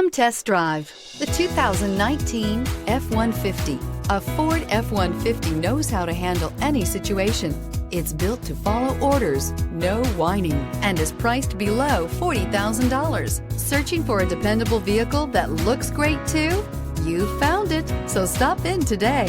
Come test drive the 2019 F-150. A Ford F-150 knows how to handle any situation. It's built to follow orders, no whining, and is priced below $40,000. Searching for a dependable vehicle that looks great too? You found it, so stop in today.